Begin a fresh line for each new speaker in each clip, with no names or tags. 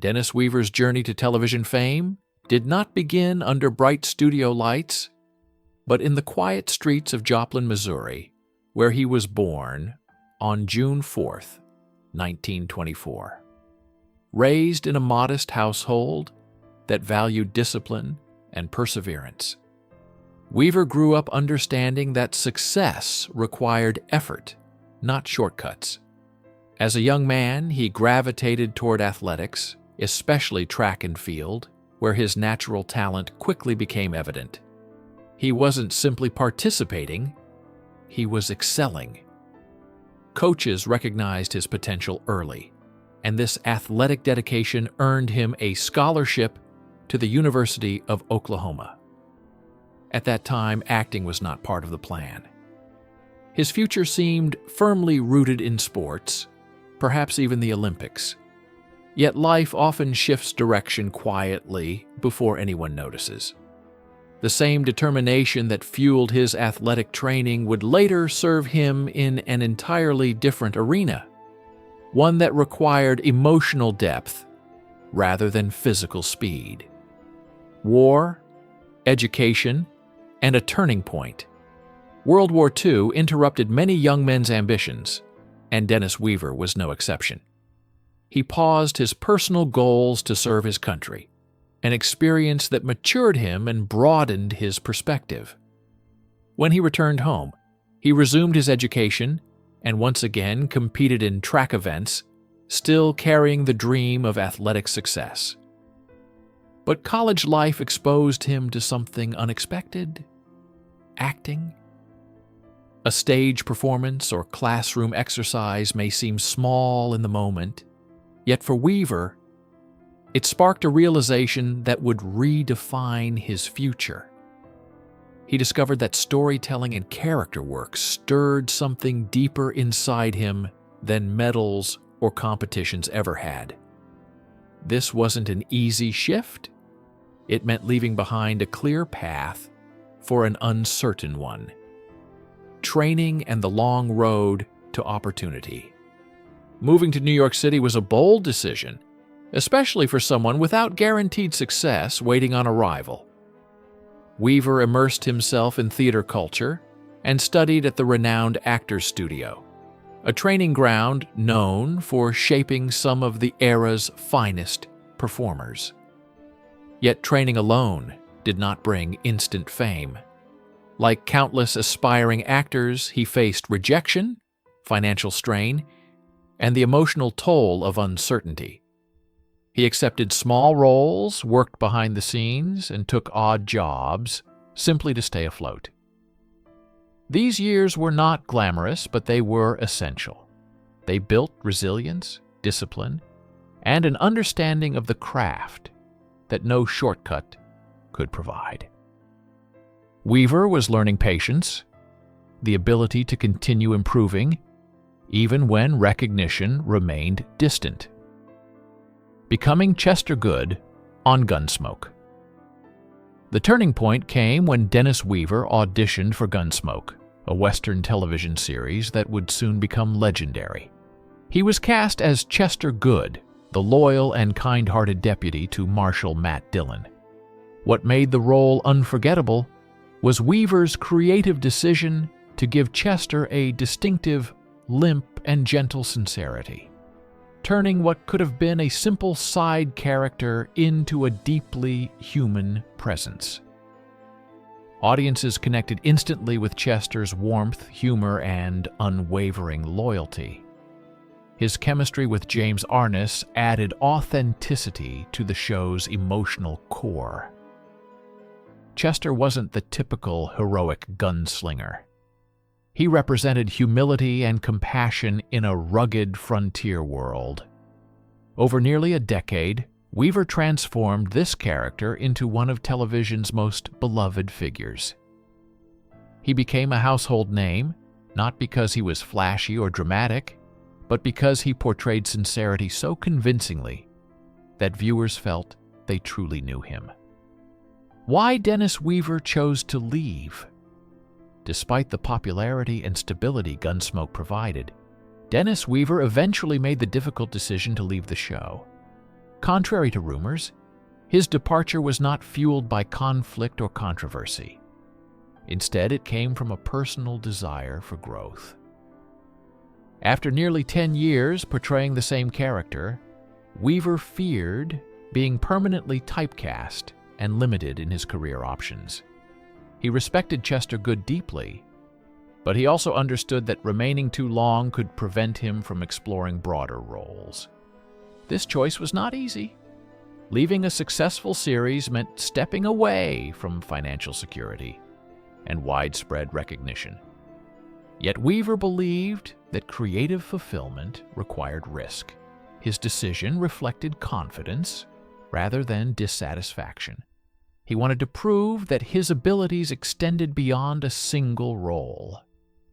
Dennis Weaver's journey to television fame did not begin under bright studio lights, but in the quiet streets of Joplin, Missouri, where he was born on June 4th, 1924. Raised in a modest household that valued discipline and perseverance, Weaver grew up understanding that success required effort, not shortcuts. As a young man, he gravitated toward athletics, especially track and field, where his natural talent quickly became evident. He wasn't simply participating, he was excelling. Coaches recognized his potential early, and this athletic dedication earned him a scholarship to the University of Oklahoma. At that time, acting was not part of the plan. His future seemed firmly rooted in sports, perhaps even the Olympics. Yet life often shifts direction quietly before anyone notices. The same determination that fueled his athletic training would later serve him in an entirely different arena, one that required emotional depth rather than physical speed. War, education, and a turning point. World War II interrupted many young men's ambitions, and Dennis Weaver was no exception. He paused his personal goals to serve his country, an experience that matured him and broadened his perspective. When he returned home, he resumed his education and once again competed in track events, still carrying the dream of athletic success. But college life exposed him to something unexpected: acting. A stage performance or classroom exercise may seem small in the moment, yet for Weaver, it sparked a realization that would redefine his future. He discovered that storytelling and character work stirred something deeper inside him than medals or competitions ever had. This wasn't an easy shift. It meant leaving behind a clear path for an uncertain one. Training and the long road to opportunity. Moving to New York City was a bold decision, especially for someone without guaranteed success waiting on arrival. Weaver immersed himself in theater culture and studied at the renowned Actors Studio, a training ground known for shaping some of the era's finest performers. Yet training alone did not bring instant fame. Like countless aspiring actors, he faced rejection, financial strain, and the emotional toll of uncertainty. He accepted small roles, worked behind the scenes, and took odd jobs simply to stay afloat. These years were not glamorous, but they were essential. They built resilience, discipline, and an understanding of the craft that no shortcut could provide. Weaver was learning patience, the ability to continue improving, even when recognition remained distant. Becoming Chester Good on Gunsmoke. The turning point came when Dennis Weaver auditioned for Gunsmoke, a Western television series that would soon become legendary. He was cast as Chester Good, the loyal and kind-hearted deputy to Marshal Matt Dillon. What made the role unforgettable was Weaver's creative decision to give Chester a distinctive, limp and gentle sincerity, turning what could have been a simple side character into a deeply human presence. Audiences connected instantly with Chester's warmth, humor, and unwavering loyalty. His chemistry with James Arness added authenticity to the show's emotional core. Chester wasn't the typical heroic gunslinger. He represented humility and compassion in a rugged frontier world. Over nearly a decade, Weaver transformed this character into one of television's most beloved figures. He became a household name, not because he was flashy or dramatic, but because he portrayed sincerity so convincingly that viewers felt they truly knew him. Why Dennis Weaver chose to leave? Despite the popularity and stability Gunsmoke provided, Dennis Weaver eventually made the difficult decision to leave the show. Contrary to rumors, his departure was not fueled by conflict or controversy. Instead, it came from a personal desire for growth. After nearly 10 years portraying the same character, Weaver feared being permanently typecast and limited in his career options. He respected Chester Good deeply, but he also understood that remaining too long could prevent him from exploring broader roles. This choice was not easy. Leaving a successful series meant stepping away from financial security and widespread recognition. Yet Weaver believed that creative fulfillment required risk. His decision reflected confidence rather than dissatisfaction. He wanted to prove that his abilities extended beyond a single role.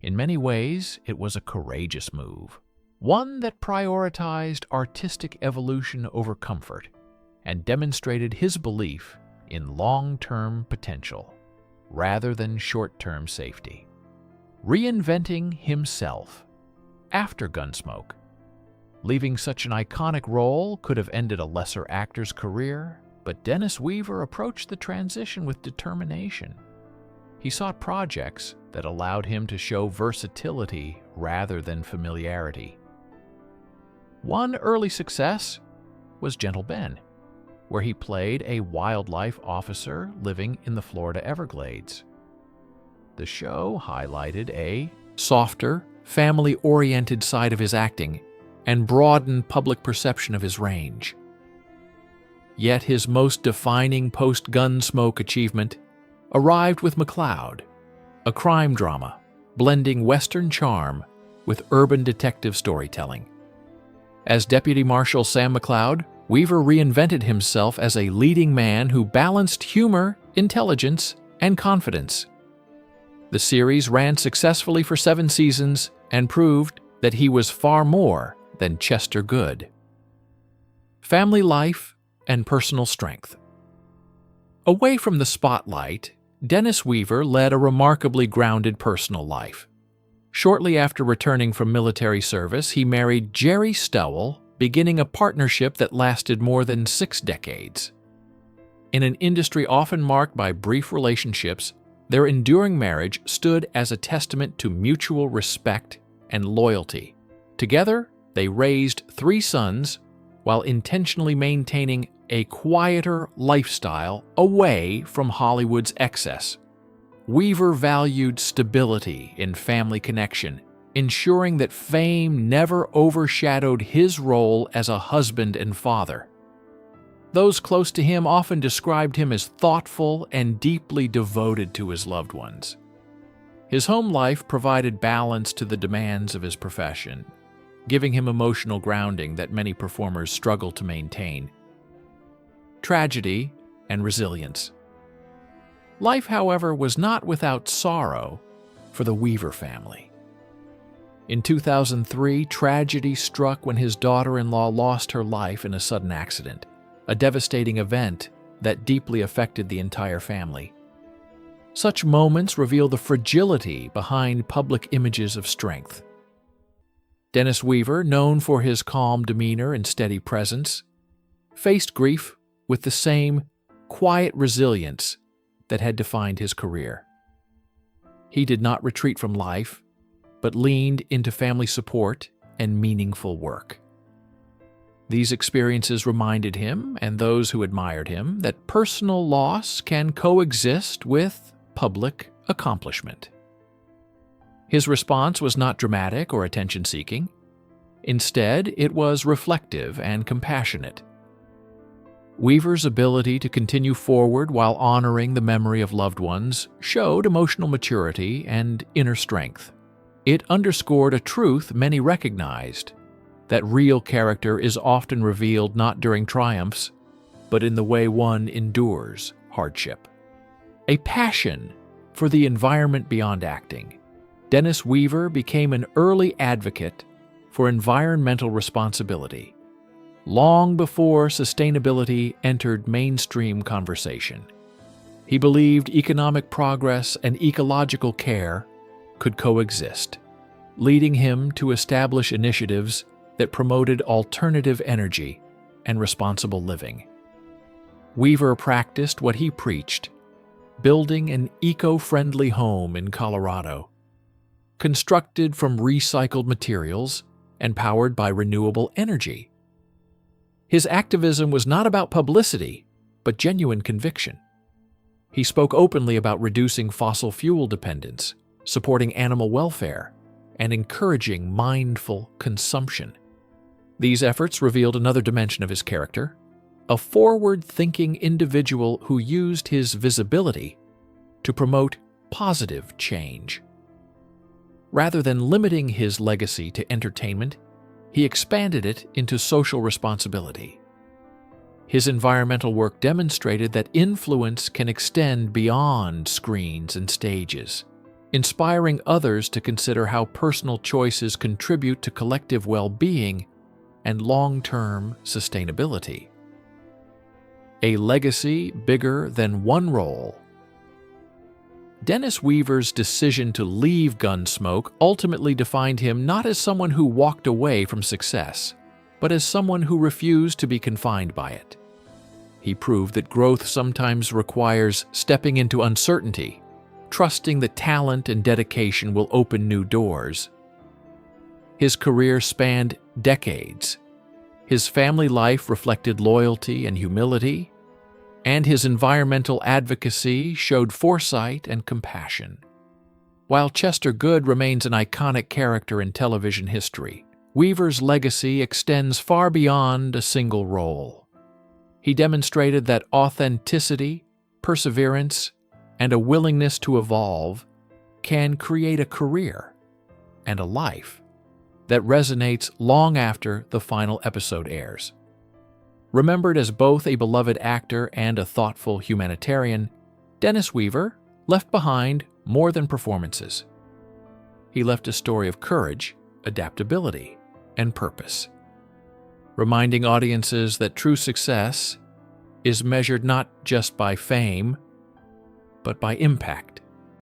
In many ways, it was a courageous move, one that prioritized artistic evolution over comfort and demonstrated his belief in long-term potential rather than short-term safety. Reinventing himself after Gunsmoke, leaving such an iconic role could have ended a lesser actor's career, but Dennis Weaver approached the transition with determination. He sought projects that allowed him to show versatility rather than familiarity. One early success was Gentle Ben, where he played a wildlife officer living in the Florida Everglades. The show highlighted a softer, family-oriented side of his acting and broadened public perception of his range. Yet his most defining post-Gunsmoke achievement arrived with McCloud, a crime drama blending Western charm with urban detective storytelling. As Deputy Marshal Sam McCloud, Weaver reinvented himself as a leading man who balanced humor, intelligence, and confidence. The series ran successfully for 7 seasons and proved that he was far more than Chester Good. Family life and personal strength. Away from the spotlight, Dennis Weaver led a remarkably grounded personal life. Shortly after returning from military service, he married Jerry Stowell, beginning a partnership that lasted more than 6 decades. In an industry often marked by brief relationships, their enduring marriage stood as a testament to mutual respect and loyalty. Together, they raised 3 sons while intentionally maintaining a quieter lifestyle away from Hollywood's excess. Weaver valued stability in family connection, ensuring that fame never overshadowed his role as a husband and father. Those close to him often described him as thoughtful and deeply devoted to his loved ones. His home life provided balance to the demands of his profession, giving him emotional grounding that many performers struggle to maintain. Tragedy and resilience. Life, however, was not without sorrow for the Weaver family. In 2003, tragedy struck when his daughter-in-law lost her life in a sudden accident, a devastating event that deeply affected the entire family. Such moments reveal the fragility behind public images of strength. Dennis Weaver, known for his calm demeanor and steady presence, faced grief with the same quiet resilience that had defined his career. He did not retreat from life, but leaned into family support and meaningful work. These experiences reminded him, and those who admired him, that personal loss can coexist with public accomplishment. His response was not dramatic or attention-seeking. Instead, it was reflective and compassionate. Weaver's ability to continue forward while honoring the memory of loved ones showed emotional maturity and inner strength. It underscored a truth many recognized, that real character is often revealed not during triumphs, but in the way one endures hardship. A passion for the environment beyond acting, Dennis Weaver became an early advocate for environmental responsibility, long before sustainability entered mainstream conversation. He believed economic progress and ecological care could coexist, leading him to establish initiatives that promoted alternative energy and responsible living. Weaver practiced what he preached, building an eco-friendly home in Colorado, constructed from recycled materials and powered by renewable energy. His activism was not about publicity, but genuine conviction. He spoke openly about reducing fossil fuel dependence, supporting animal welfare, and encouraging mindful consumption. These efforts revealed another dimension of his character, a forward-thinking individual who used his visibility to promote positive change. Rather than limiting his legacy to entertainment, he expanded it into social responsibility. His environmental work demonstrated that influence can extend beyond screens and stages, inspiring others to consider how personal choices contribute to collective well-being and long-term sustainability. A legacy bigger than one role. Dennis Weaver's decision to leave Gunsmoke ultimately defined him not as someone who walked away from success, but as someone who refused to be confined by it. He proved that growth sometimes requires stepping into uncertainty, trusting that talent and dedication will open new doors. His career spanned decades. His family life reflected loyalty and humility, and his environmental advocacy showed foresight and compassion. While Chester Goode remains an iconic character in television history, Weaver's legacy extends far beyond a single role. He demonstrated that authenticity, perseverance, and a willingness to evolve can create a career and a life that resonates long after the final episode airs. Remembered as both a beloved actor and a thoughtful humanitarian, Dennis Weaver left behind more than performances. He left a story of courage, adaptability, and purpose, reminding audiences that true success is measured not just by fame, but by impact.